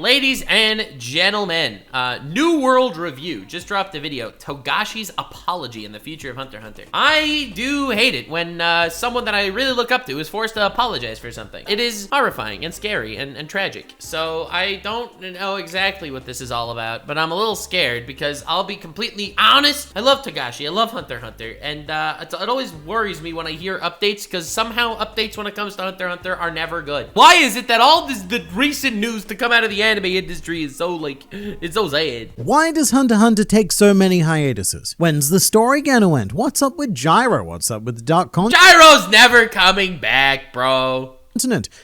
Ladies and gentlemen, New World Review just dropped a video, Togashi's Apology in the Future of Hunter x Hunter. I do hate it when someone that I really look up to is forced to apologize for something. It is horrifying and scary and tragic. So I don't know exactly what this is all about, but I'm a little scared because I'll be completely honest. I love Togashi, I love Hunter x Hunter, and it always worries me when I hear updates because somehow updates when it comes to Hunter x Hunter are never good. Why is it that all the recent news to come out of the anime industry is so it's so sad? Why does Hunter x Hunter take so many hiatuses? When's the story gonna end? What's up with Gyro? What's up with the dark content? Gyro's never coming back, bro.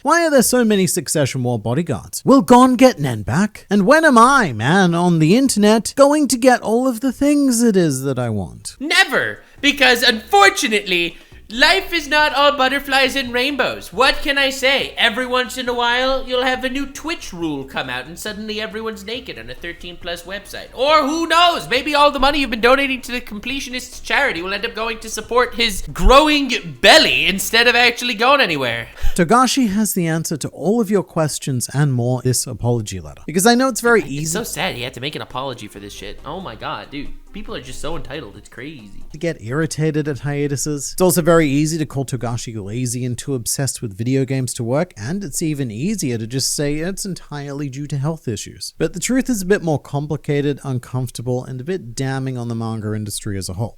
Why are there so many Succession War bodyguards? Will Gon get Nen back? And when am I, man, on the internet, going to get all of the things it is that I want? Never, because unfortunately, life is not all butterflies and rainbows. What can I say? Every once in a while, you'll have a new Twitch rule come out and suddenly everyone's naked on a 13+ website. Or who knows, maybe all the money you've been donating to the Completionists charity will end up going to support his growing belly instead of actually going anywhere. Togashi has the answer to all of your questions and more in this apology letter. Because I know it's very easy. It's so sad he had to make an apology for this shit. Oh my god, dude. People are just so entitled, it's crazy. To get irritated at hiatuses. It's also very easy to call Togashi lazy and too obsessed with video games to work, and it's even easier to just say it's entirely due to health issues. But the truth is a bit more complicated, uncomfortable, and a bit damning on the manga industry as a whole.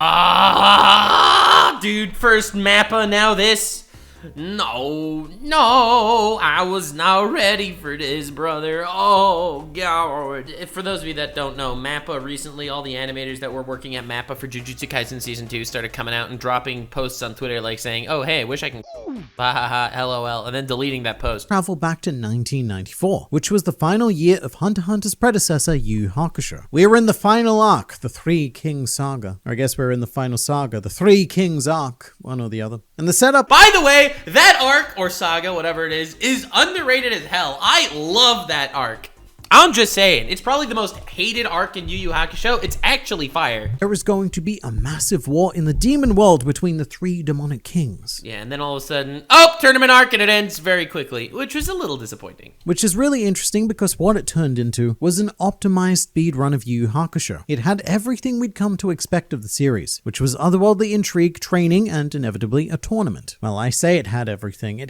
Dude, first Mappa, now this. No, I was not ready for this, brother. Oh, God. For those of you that don't know, Mappa recently, all the animators that were working at Mappa for Jujutsu Kaisen Season 2 started coming out and dropping posts on Twitter like saying, oh, hey, I wish I can LOL, and then deleting that post. Travel back to 1994, which was the final year of Hunter x Hunter's predecessor, YuYu Hakusho. We were in the final arc, the Three Kings Saga. Or I guess we're in the final saga, the Three Kings arc, one or the other. And the setup... By the way, that arc, or saga, whatever it is underrated as hell. I love that arc. I'm just saying, it's probably the most hated arc in YuYu Hakusho. It's actually fire. There is going to be a massive war in the demon world between the three demonic kings. Yeah, and then all of a sudden, oh, tournament arc, and it ends very quickly, which was a little disappointing. Which is really interesting because what it turned into was an optimized speed run of YuYu Hakusho. It had everything we'd come to expect of the series, which was otherworldly intrigue, training, and inevitably a tournament. Well, I say it had everything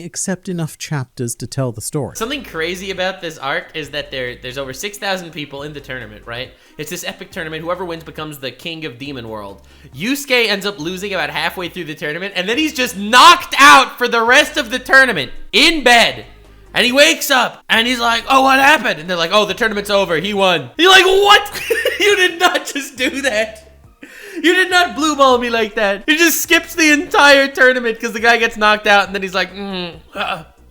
except enough chapters to tell the story. Something crazy about this arc is that there's over 6,000 people in the tournament, right? It's this epic tournament. Whoever wins becomes the king of Demon World. Yusuke ends up losing about halfway through the tournament, and then he's just knocked out for the rest of the tournament in bed. And he wakes up, and he's like, oh, what happened? And they're like, oh, the tournament's over. He won. You're like, what? You did not just do that. You did not blue ball me like that. He just skips the entire tournament because the guy gets knocked out, and then he's like,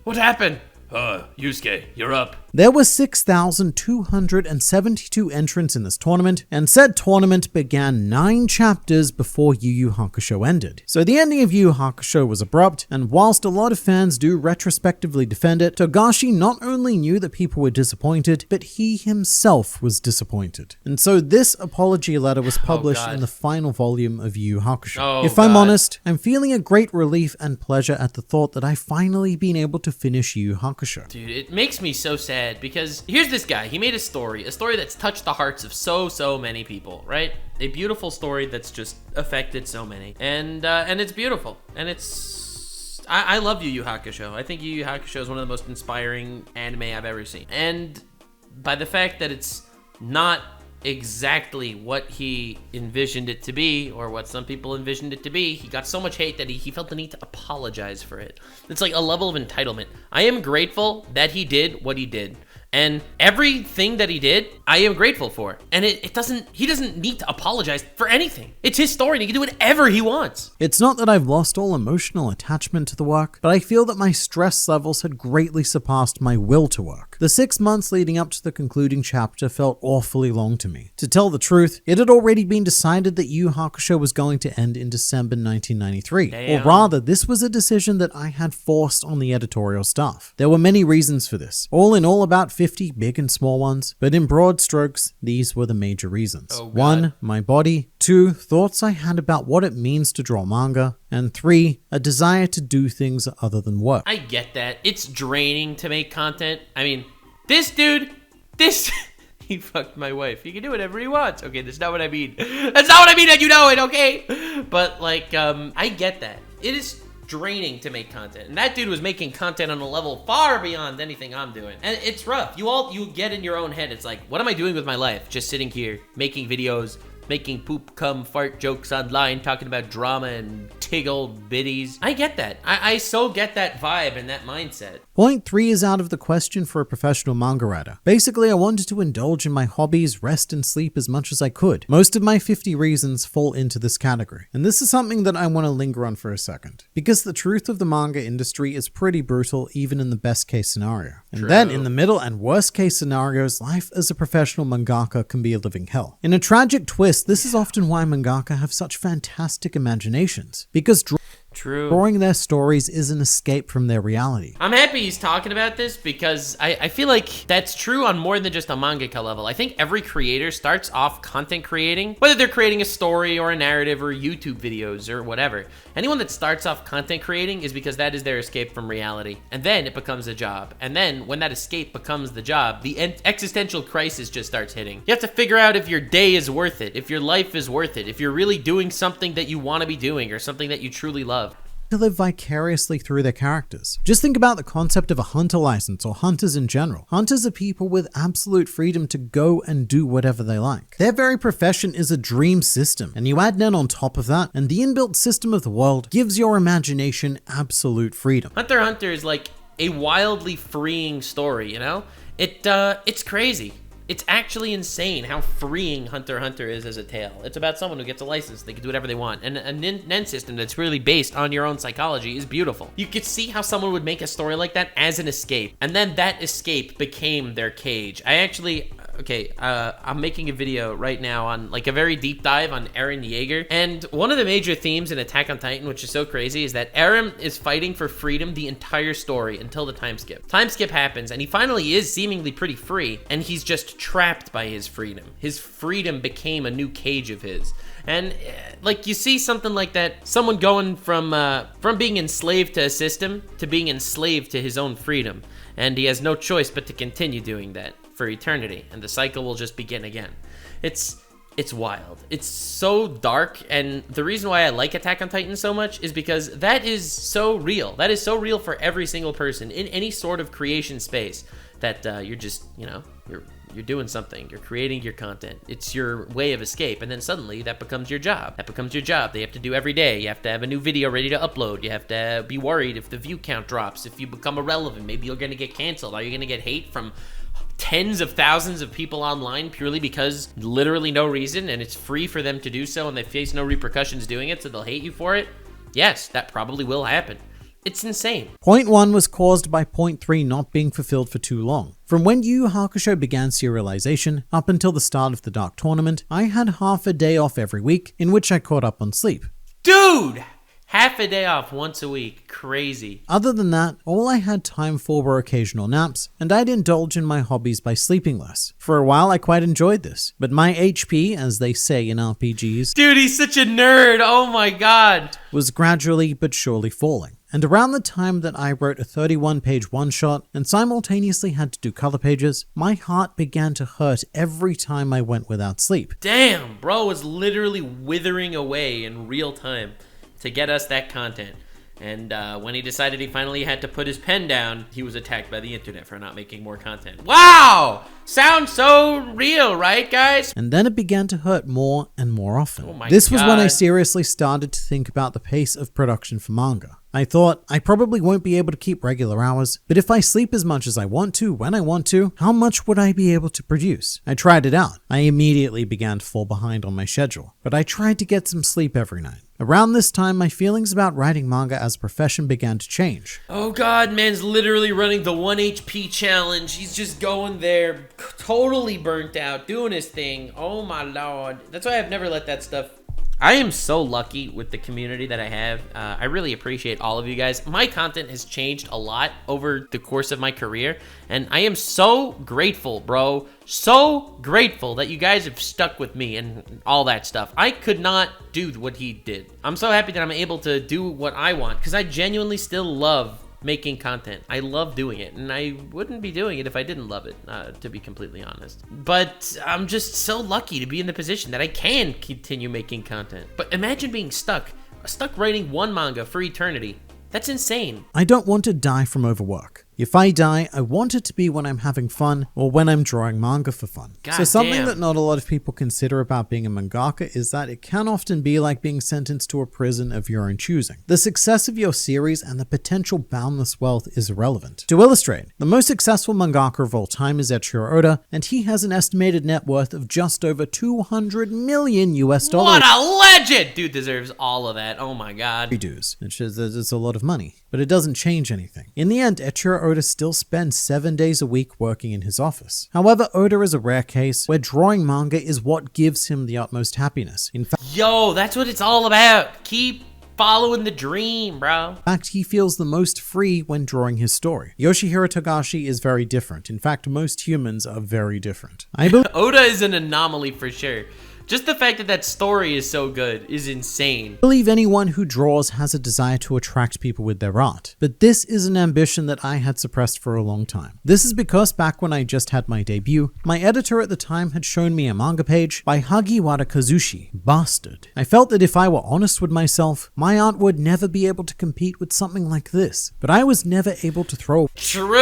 what happened? Yusuke, you're up. There were 6,272 entrants in this tournament, and said tournament began 9 chapters before YuYu Hakusho ended. So the ending of YuYu Hakusho was abrupt, and whilst a lot of fans do retrospectively defend it, Togashi not only knew that people were disappointed, but he himself was disappointed. And so this apology letter was published in the final volume of YuYu Hakusho. If I'm honest, I'm feeling a great relief and pleasure at the thought that I've finally been able to finish YuYu Hakusho. Dude, it makes me so sad. Because here's this guy, he made a story that's touched the hearts of so many people, right? A beautiful story that's just affected so many, and it's beautiful, and it's, I love YuYu Hakusho. I think YuYu Hakusho is one of the most inspiring anime I've ever seen, and by the fact that it's not exactly what he envisioned it to be, or what some people envisioned it to be, he got so much hate that he felt the need to apologize for it. It's like a level of entitlement. I am grateful that he did what he did. And everything that he did, I am grateful for. And he doesn't need to apologize for anything. It's his story and he can do whatever he wants. It's not that I've lost all emotional attachment to the work, but I feel that my stress levels had greatly surpassed my will to work. The 6 months leading up to the concluding chapter felt awfully long to me. To tell the truth, it had already been decided that YuYu Hakusho was going to end in December 1993. Damn. Or rather, this was a decision that I had forced on the editorial staff. There were many reasons for this. All in all, about 50 big and small ones, but in broad strokes, these were the major reasons. 1, my body. 2, thoughts I had about what it means to draw manga. And 3, a desire to do things other than work. I get that. It's draining to make content. I mean, This dude, he fucked my wife. He can do whatever he wants. Okay, that's not what I mean. That's not what I mean, and you know it, okay? But, like, I get that. It is draining to make content. And that dude was making content on a level far beyond anything I'm doing. And it's rough. You get in your own head. It's like, what am I doing with my life? Just sitting here, making videos, making poop, cum, fart jokes online, talking about drama and tiggle biddies. I get that. I so get that vibe and that mindset. Point 3 is out of the question for a professional manga writer. Basically, I wanted to indulge in my hobbies, rest and sleep as much as I could. Most of my 50 reasons fall into this category. And this is something that I want to linger on for a second. Because the truth of the manga industry is pretty brutal, even in the best case scenario. And then in the middle and worst case scenarios, life as a professional mangaka can be a living hell. In a tragic twist, this is often why mangaka have such fantastic imaginations. Because drawing their stories is an escape from their reality. I'm happy he's talking about this because I feel like that's true on more than just a mangaka level. I think every creator starts off content creating, whether they're creating a story or a narrative or YouTube videos or whatever. Anyone that starts off content creating is because that is their escape from reality. And then it becomes a job. And then when that escape becomes the job, the existential crisis just starts hitting. You have to figure out if your day is worth it, if your life is worth it, if you're really doing something that you want to be doing or something that you truly love. To live vicariously through their characters. Just think about the concept of a hunter license or hunters in general. Hunters are people with absolute freedom to go and do whatever they like. Their very profession is a dream system, and you add Nen on top of that, and the inbuilt system of the world gives your imagination absolute freedom. Hunter x Hunter is like a wildly freeing story, you know? It's crazy. It's actually insane how freeing Hunter x Hunter is as a tale. It's about someone who gets a license. They can do whatever they want. And a Nen system that's really based on your own psychology is beautiful. You could see how someone would make a story like that as an escape. And then that escape became their cage. I'm making a video right now on like a very deep dive on Eren Yeager. And one of the major themes in Attack on Titan, which is so crazy, is that Eren is fighting for freedom the entire story until the time skip. Time skip happens and he finally is seemingly pretty free, and he's just trapped by his freedom. His freedom became a new cage of his. And like you see something like that, someone going from being enslaved to a system to being enslaved to his own freedom. And he has no choice but to continue doing that for eternity, and the cycle will just begin again. It's wild. It's so dark, and the reason why I like Attack on Titan so much is because that is so real. That is so real for every single person in any sort of creation space that you're just, you're doing something. You're creating your content. It's your way of escape, and then suddenly that becomes your job. That becomes your job. They have to do every day. You have to have a new video ready to upload. You have to be worried if the view count drops, if you become irrelevant. Maybe you're going to get canceled. Are you going to get hate from tens of thousands of people online purely because literally no reason, and it's free for them to do so and they face no repercussions doing it, so they'll hate you for it? Yes, that probably will happen. It's insane. Point 1 was caused by point 3 not being fulfilled for too long. From when YuYu Hakusho began serialization up until the start of the Dark Tournament, I had half a day off every week in which I caught up on sleep. Dude! Half a day off once a week. Crazy. Other than that, all I had time for were occasional naps, and I'd indulge in my hobbies by sleeping less. For a while, I quite enjoyed this, but my HP, as they say in RPGs... Dude, he's such a nerd! Oh my god! ...was gradually but surely falling. And around the time that I wrote a 31-page one-shot and simultaneously had to do color pages, my heart began to hurt every time I went without sleep. Damn, bro was literally withering away in real time to get us that content. And when he decided he finally had to put his pen down, he was attacked by the internet for not making more content. Wow! Sounds so real, right, guys? And then it began to hurt more and more often. Oh my This was when I God. seriously started to think about the pace of production for manga. I thought, I probably won't be able to keep regular hours, but if I sleep as much as I want to, when I want to, how much would I be able to produce? I tried it out. I immediately began to fall behind on my schedule, but I tried to get some sleep every night. Around this time, my feelings about writing manga as a profession began to change. Oh god, man's literally running the 1 HP challenge. He's just going there, totally burnt out, doing his thing. Oh my lord. That's why I've never let that stuff... I am so lucky with the community that I have. I really appreciate all of you guys. My content has changed a lot over the course of my career, and I am so grateful, bro. So grateful that you guys have stuck with me and all that stuff. I could not do what he did. I'm so happy that I'm able to do what I want, because I genuinely still love making content. I love doing it, and I wouldn't be doing it if I didn't love it, to be completely honest. But I'm just so lucky to be in the position that I can continue making content. But imagine being stuck writing one manga for eternity. That's insane. I don't want to die from overwork. If I die, I want it to be when I'm having fun or when I'm drawing manga for fun. So something that not a lot of people consider about being a mangaka is that it can often be like being sentenced to a prison of your own choosing. The success of your series and the potential boundless wealth is irrelevant. To illustrate, the most successful mangaka of all time is Eiichiro Oda, and he has an estimated net worth of just over $200 million US. What a legend! Dude deserves all of that. Oh my god. Dues, which is a lot of money, but it doesn't change anything. In the end, Eiichiro Oda still spends 7 days a week working in his office. However, Oda is a rare case where drawing manga is what gives him the utmost happiness. In fact, yo, that's what it's all about. Keep following the dream, bro. In fact, he feels the most free when drawing his story. Yoshihiro Togashi is very different. In fact, most humans are very different. Oda is an anomaly for sure. Just the fact that that story is so good is insane. I believe anyone who draws has a desire to attract people with their art, but this is an ambition that I had suppressed for a long time. This is because back when I just had my debut, my editor at the time had shown me a manga page by Hagiwara Kazushi, Bastard. I felt that if I were honest with myself, my art would never be able to compete with something like this, but I was never able to throw. True.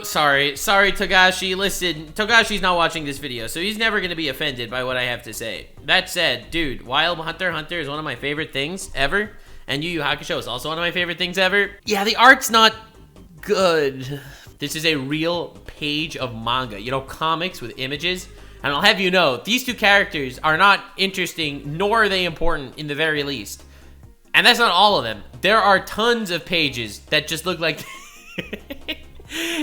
Sorry, Togashi. Listen, Togashi's not watching this video, so he's never gonna be offended by what I have to say. That said, dude, while Hunter x Hunter is one of my favorite things ever, and YuYu Hakusho is also one of my favorite things ever, yeah, the art's not good. This is a real page of manga, you know, comics with images. And I'll have you know, these two characters are not interesting, nor are they important in the very least. And that's not all of them. There are tons of pages that just look like...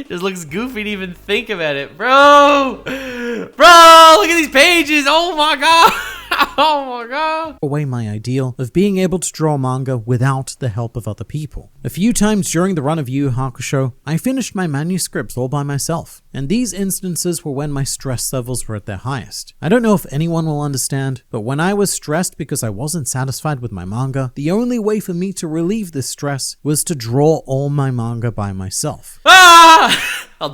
Just looks goofy to even think about it. Bro, look at these pages. Oh my god. Oh my god. Away my ideal of being able to draw manga without the help of other people. A few times during the run of YuYu Hakusho, I finished my manuscripts all by myself, and these instances were when my stress levels were at their highest. I don't know if anyone will understand, but when I was stressed because I wasn't satisfied with my manga, the only way for me to relieve this stress was to draw all my manga by myself.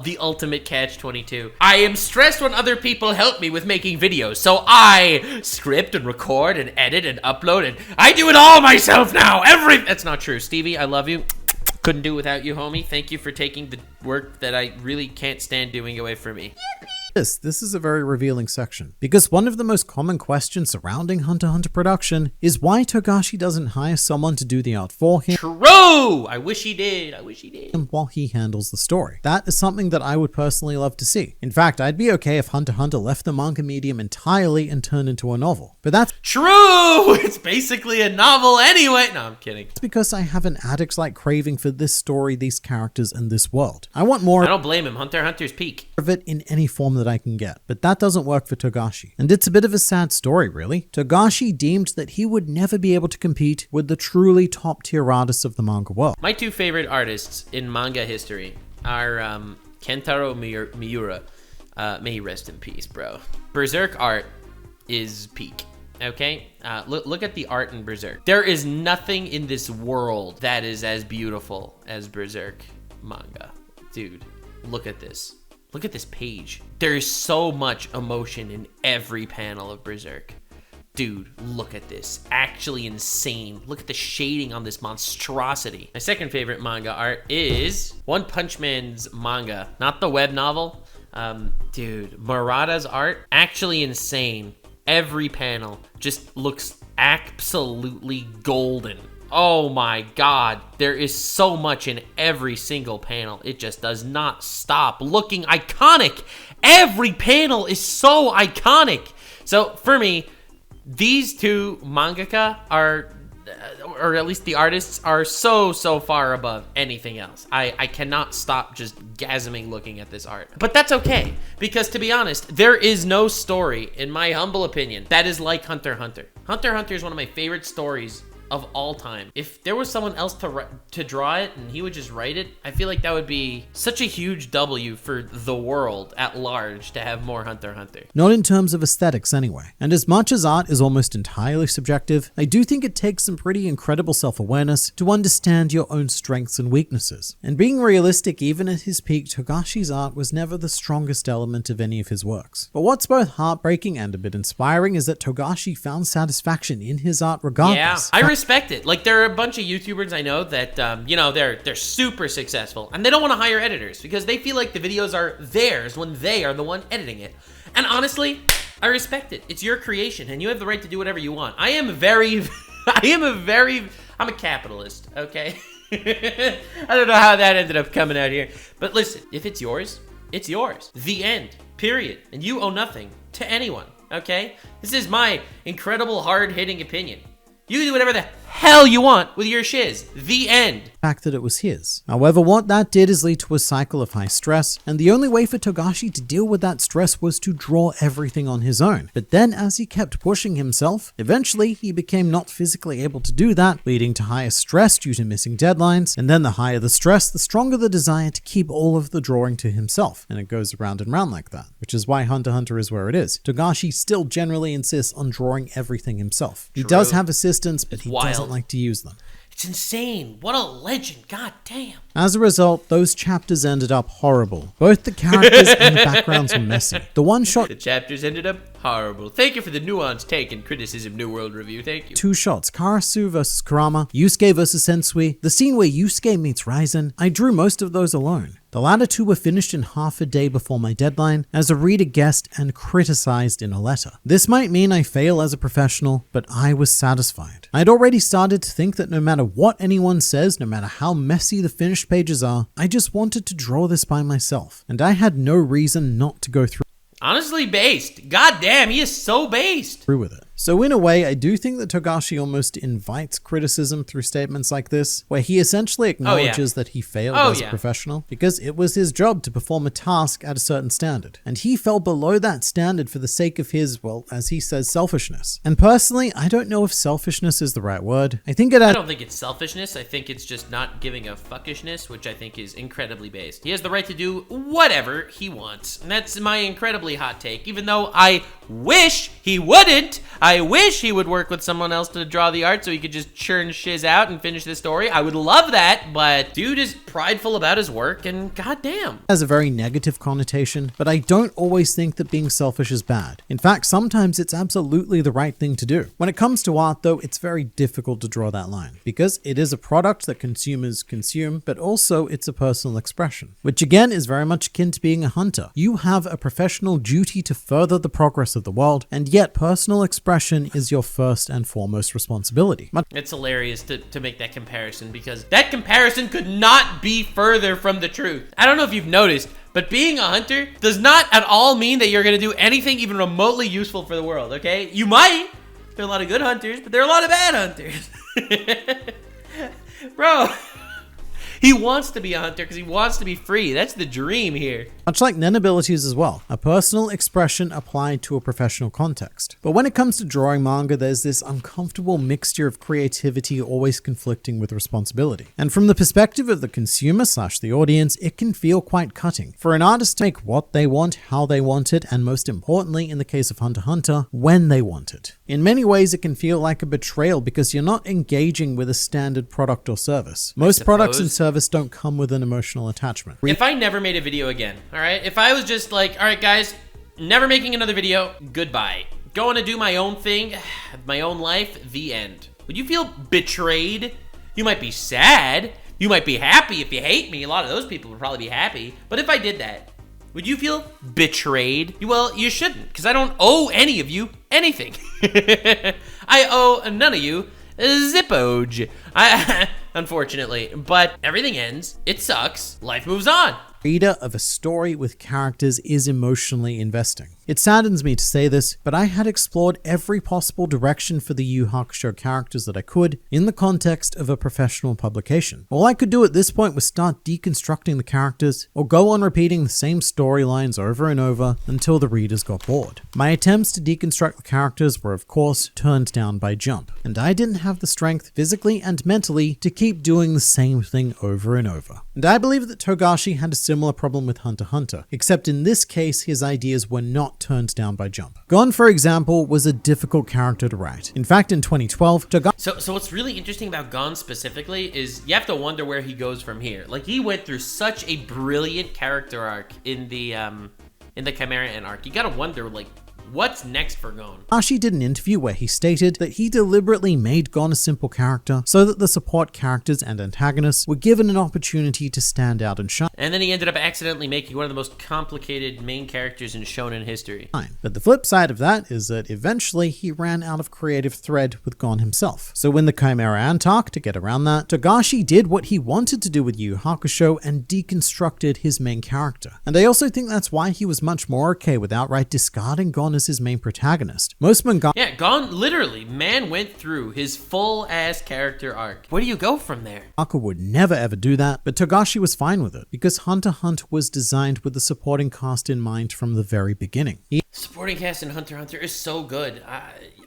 The ultimate catch-22. I am stressed when other people help me with making videos, so I script and record and edit and upload, and I do it all myself now. That's not true. Stevie, I love you. Couldn't do it without you, homie. Thank you for taking the work that I really can't stand doing away from me. This is a very revealing section, because one of the most common questions surrounding Hunter x Hunter production is why Togashi doesn't hire someone to do the art for him. True! I wish he did. While he handles the story. That is something that I would personally love to see. In fact, I'd be okay if Hunter x Hunter left the manga medium entirely and turned into a novel. But that's true! It's basically a novel anyway. No, I'm kidding. It's because I have an addict-like craving for this story, these characters, and this world. I want more. I don't blame him. Hunter x Hunter's peak. Of it in any form that I can get, but that doesn't work for Togashi. And it's a bit of a sad story, really. Togashi deemed that he would never be able to compete with the truly top-tier artists of the manga world. My two favorite artists in manga history are Kentaro Miura. May he rest in peace, bro. Berserk art is peak. Okay, look at the art in Berserk. There is nothing in this world that is as beautiful as Berserk manga. Dude, look at this. Look at this page. There is so much emotion in every panel of Berserk. Dude, look at this. Actually insane. Look at the shading on this monstrosity. My second favorite manga art is One Punch Man's manga, not the web novel. Dude, Murata's art, actually insane. Every panel just looks absolutely golden. Oh my god, there is so much in every single panel. It just does not stop looking iconic. Every panel is so iconic. So for me, these two mangaka are, or at least the artists, are so far above anything else. I cannot stop just gasming looking at this art. But that's okay, because to be honest, there is no story, in my humble opinion, that is like Hunter x Hunter. Hunter x Hunter is one of my favorite stories of all time. If there was someone else to draw it and he would just write it, I feel like that would be such a huge W for the world at large to have more Hunter x Hunter. Not in terms of aesthetics anyway. And as much as art is almost entirely subjective, I do think it takes some pretty incredible self-awareness to understand your own strengths and weaknesses. And being realistic, even at his peak, Togashi's art was never the strongest element of any of his works. But what's both heartbreaking and a bit inspiring is that Togashi found satisfaction in his art regardless. Yeah, I respect it. Like, there are a bunch of YouTubers I know that, they're super successful, and they don't want to hire editors because they feel like the videos are theirs when they are the one editing it. And honestly, I respect it. It's your creation, and you have the right to do whatever you want. I'm a capitalist, okay? I don't know how that ended up coming out here. But listen, if it's yours, it's yours. The end. Period. And you owe nothing to anyone, okay? This is my incredible hard-hitting opinion. You can do whatever the hell you want with your shiz. The end. Fact that it was his. However, what that did is lead to a cycle of high stress, and the only way for Togashi to deal with that stress was to draw everything on his own. But then as he kept pushing himself, eventually he became not physically able to do that, leading to higher stress due to missing deadlines, and then the higher the stress, the stronger the desire to keep all of the drawing to himself, and it goes round and round like that, which is why Hunter x Hunter is where it is. Togashi still generally insists on drawing everything himself. He does have assistants, but he doesn't like to use them. It's insane. What a legend. God damn. As a result, those chapters ended up horrible. Both the characters and the backgrounds were messy. The chapters ended up horrible. Thank you for the nuanced take and criticism, New World Review. Thank you. Two shots, Karasu versus Kurama, Yusuke versus Sensui, the scene where Yusuke meets Raizen. I drew most of those alone. The latter two were finished in half a day before my deadline, as a reader guessed and criticized in a letter. This might mean I fail as a professional, but I was satisfied. I'd already started to think that no matter what anyone says, no matter how messy the finished pages are, I just wanted to draw this by myself, and I had no reason not to go through. Honestly based. God damn, he is so based. Through with it. So in a way, I do think that Togashi almost invites criticism through statements like this, where he essentially acknowledges that he failed as a professional, because it was his job to perform a task at a certain standard. And he fell below that standard for the sake of his, well, as he says, selfishness. And personally, I don't know if selfishness is the right word. I don't think it's selfishness. I think it's just not giving a fuckishness, which I think is incredibly based. He has the right to do whatever he wants. And that's my incredibly hot take, even though I wish he wouldn't. I wish he would work with someone else to draw the art so he could just churn shiz out and finish the story. I would love that, but dude is prideful about his work, and goddamn. Has a very negative connotation, but I don't always think that being selfish is bad. In fact, sometimes it's absolutely the right thing to do. When it comes to art, though, it's very difficult to draw that line, because it is a product that consumers consume, but also it's a personal expression, which again is very much akin to being a hunter. You have a professional duty to further the progress of the world, and yet personal expression is your first and foremost responsibility. It's hilarious to make that comparison, because that comparison could not be further from the truth. I don't know if you've noticed, but being a hunter does not at all mean that you're going to do anything even remotely useful for the world, okay? You might. There are a lot of good hunters, but there are a lot of bad hunters. Bro, he wants to be a hunter because he wants to be free. That's the dream here. Much like Nen abilities as well, a personal expression applied to a professional context. But when it comes to drawing manga, there's this uncomfortable mixture of creativity always conflicting with responsibility. And from the perspective of the consumer / the audience, it can feel quite cutting. For an artist to make what they want, how they want it, and most importantly, in the case of Hunter x Hunter, when they want it. In many ways, it can feel like a betrayal because you're not engaging with a standard product or service. Most products and service don't come with an emotional attachment. If I never made a video again, all right? If I was just like, all right, guys, never making another video, goodbye. Going to do my own thing, my own life, the end. Would you feel betrayed? You might be sad. You might be happy if you hate me. A lot of those people would probably be happy. But if I did that, would you feel betrayed? Well, you shouldn't, because I don't owe any of you anything. I owe none of you Zippoj. Unfortunately, but everything ends. It sucks. Life moves on. Reader of a story with characters is emotionally investing. It saddens me to say this, but I had explored every possible direction for the Yu Hakusho characters that I could in the context of a professional publication. All I could do at this point was start deconstructing the characters or go on repeating the same storylines over and over until the readers got bored. My attempts to deconstruct the characters were of course turned down by Jump, and I didn't have the strength physically and mentally to keep doing the same thing over and over. And I believe that Togashi had a similar problem with Hunter x Hunter, except in this case his ideas were not turned down by Jump. Gon, for example, was a difficult character to write. In fact, in 2012, Togashi... So what's really interesting about Gon specifically is you have to wonder where he goes from here. Like, he went through such a brilliant character arc in the Chimera Ant arc. You gotta wonder, like, what's next for Gon? Togashi did an interview where he stated that he deliberately made Gon a simple character so that the support characters and antagonists were given an opportunity to stand out and shine. And then he ended up accidentally making one of the most complicated main characters in shonen history. But the flip side of that is that eventually he ran out of creative thread with Gon himself. So when the Chimera Ant arc, to get around that, Togashi did what he wanted to do with Yu Hakusho and deconstructed his main character. And I also think that's why he was much more okay with outright discarding Gon as his main protagonist. Most manga... Yeah, Gon, literally, man went through his full-ass character arc. Where do you go from there? Taku would never ever do that, but Togashi was fine with it, because Hunter x Hunter was designed with the supporting cast in mind from the very beginning. Supporting cast in Hunter x Hunter is so good.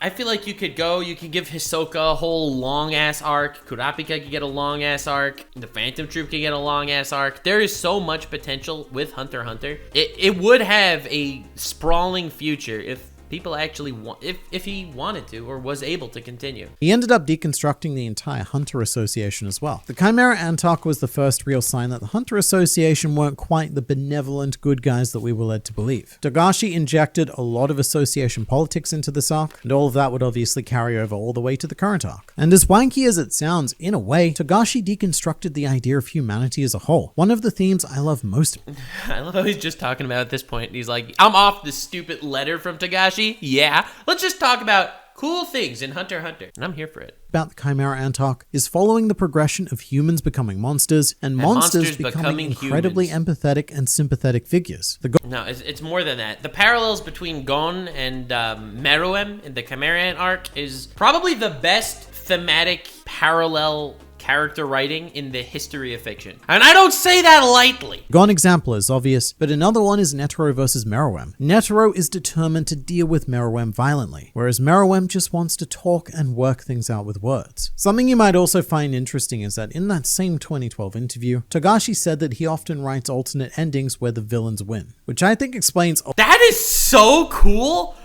I feel like you could give Hisoka a whole long-ass arc, Kurapika could get a long-ass arc, the Phantom Troop could get a long-ass arc. There is so much potential with Hunter x Hunter. It would have a sprawling future if people actually if he wanted to or was able to continue. He ended up deconstructing the entire Hunter Association as well. The Chimera Ant arc was the first real sign that the Hunter Association weren't quite the benevolent good guys that we were led to believe. Togashi injected a lot of association politics into this arc, and all of that would obviously carry over all the way to the current arc. And as wanky as it sounds, in a way, Togashi deconstructed the idea of humanity as a whole. One of the themes I love most. I love how he's just talking about at this point. He's like, I'm off this stupid letter from Togashi. Yeah, let's just talk about cool things in Hunter x Hunter, and I'm here for it. About the Chimera Ant arc is following the progression of humans becoming monsters and monsters becoming incredibly empathetic and sympathetic figures. No, it's more than that. The parallels between Gon and Meruem in the Chimera Ant arc is probably the best thematic parallel character writing in the history of fiction. And I don't say that lightly. Gon example is obvious, but another one is Netero versus Meruem. Netero is determined to deal with Meruem violently, whereas Meruem just wants to talk and work things out with words. Something you might also find interesting is that in that same 2012 interview, Togashi said that he often writes alternate endings where the villains win, which I think explains... That is so cool!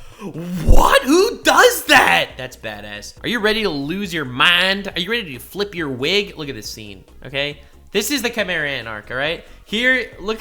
What? Who does that? That's badass. Are you ready to lose your mind? Are you ready to flip your wig? Look at this scene, okay? This is the Chimera Ant arc, all right? Here, look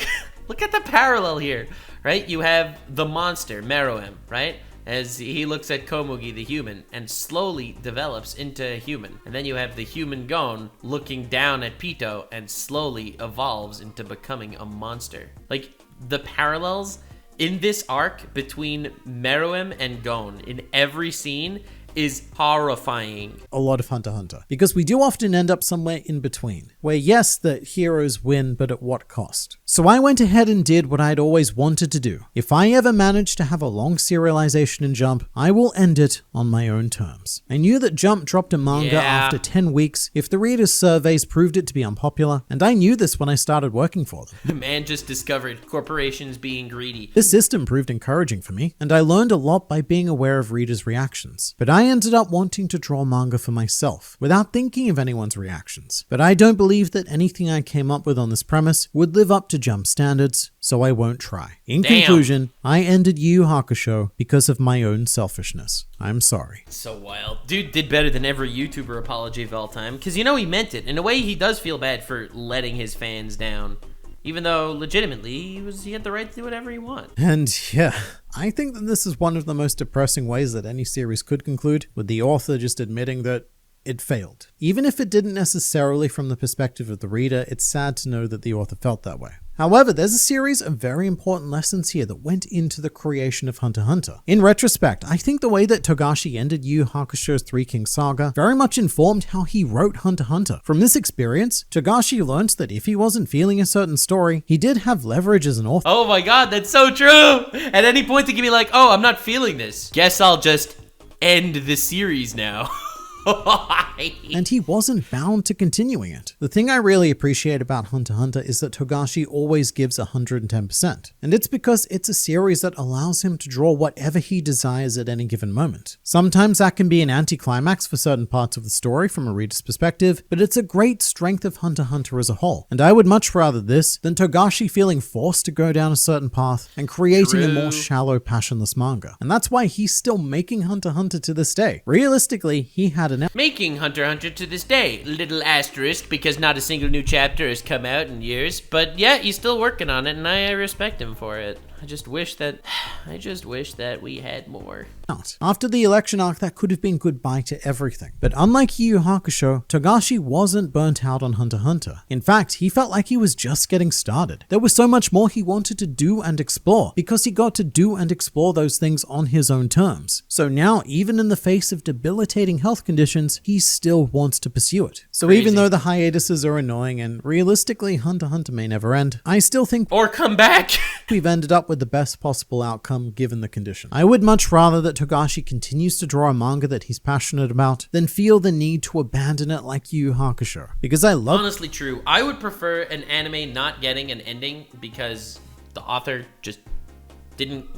at the parallel here, right? You have the monster, Meruem, right? As he looks at Komugi, the human, and slowly develops into a human. And then you have the human Gon looking down at Pito and slowly evolves into becoming a monster. Like, the parallels in this arc between Meruem and Gon in every scene is horrifying. A lot of Hunter x Hunter, because we do often end up somewhere in between, where yes, the heroes win, but at what cost? So I went ahead and did what I'd always wanted to do. If I ever manage to have a long serialization in Jump, I will end it on my own terms. I knew that Jump dropped a manga after 10 weeks if the readers' surveys proved it to be unpopular, and I knew this when I started working for them. The man just discovered corporations being greedy. This system proved encouraging for me, and I learned a lot by being aware of readers' reactions. But I ended up wanting to draw manga for myself, without thinking of anyone's reactions. But I don't believe that anything I came up with on this premise would live up to Jump standards, so I won't try. In conclusion, I ended Yu Yu Hakusho because of my own selfishness. I'm sorry. So wild. Dude did better than every YouTuber apology of all time, because you know he meant it. In a way, he does feel bad for letting his fans down. Even though, legitimately, he had the right to do whatever he wanted. And yeah, I think that this is one of the most depressing ways that any series could conclude, with the author just admitting that it failed. Even if it didn't necessarily from the perspective of the reader, it's sad to know that the author felt that way. However, there's a series of very important lessons here that went into the creation of Hunter x Hunter. In retrospect, I think the way that Togashi ended Yu Yu Hakusho's Three Kings saga very much informed how he wrote Hunter x Hunter. From this experience, Togashi learned that if he wasn't feeling a certain story, he did have leverage as an author. Oh my god, that's so true! At any point they can be like, oh, I'm not feeling this. Guess I'll just end the series now. And he wasn't bound to continuing it. The thing I really appreciate about Hunter x Hunter is that Togashi always gives 110%. And it's because it's a series that allows him to draw whatever he desires at any given moment. Sometimes that can be an anticlimax for certain parts of the story from a reader's perspective, but it's a great strength of Hunter x Hunter as a whole. And I would much rather this than Togashi feeling forced to go down a certain path and creating a more shallow, passionless manga. And that's why he's still making Hunter x Hunter to this day. Realistically, he had making Hunter x Hunter to this day. Little asterisk because not a single new chapter has come out in years, but yeah, he's still working on it and I respect him for it. I just wish that we had more. After the election arc, that could have been goodbye to everything. But unlike Yu Yu Hakusho, Togashi wasn't burnt out on Hunter x Hunter. In fact, he felt like he was just getting started. There was so much more he wanted to do and explore, because he got to do and explore those things on his own terms. So now, even in the face of debilitating health conditions, he still wants to pursue it. So even though the hiatuses are annoying and realistically Hunter x Hunter may never end, I still think or come back. We've ended up with the best possible outcome given the condition. I would much rather that Togashi continues to draw a manga that he's passionate about than feel the need to abandon it like Yu Yu Hakusho. Because I love— Honestly true. I would prefer an anime not getting an ending because the author just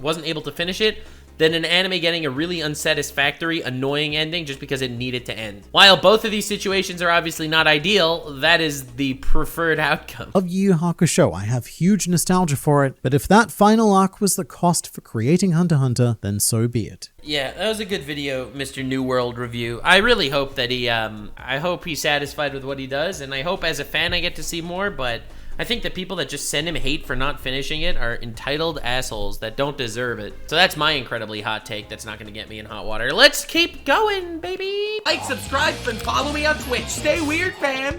wasn't able to finish it, than an anime getting a really unsatisfactory, annoying ending just because it needed to end. While both of these situations are obviously not ideal, that is the preferred outcome. Of Yu Yu Hakusho, I have huge nostalgia for it, but if that final arc was the cost for creating Hunter x Hunter, then so be it. Yeah, that was a good video, Mr. New World Review. I really hope that I hope he's satisfied with what he does, and I hope as a fan I get to see more, but I think the people that just send him hate for not finishing it are entitled assholes that don't deserve it. So that's my incredibly hot take that's not gonna get me in hot water. Let's keep going, baby! Like, subscribe, and follow me on Twitch. Stay weird, fam!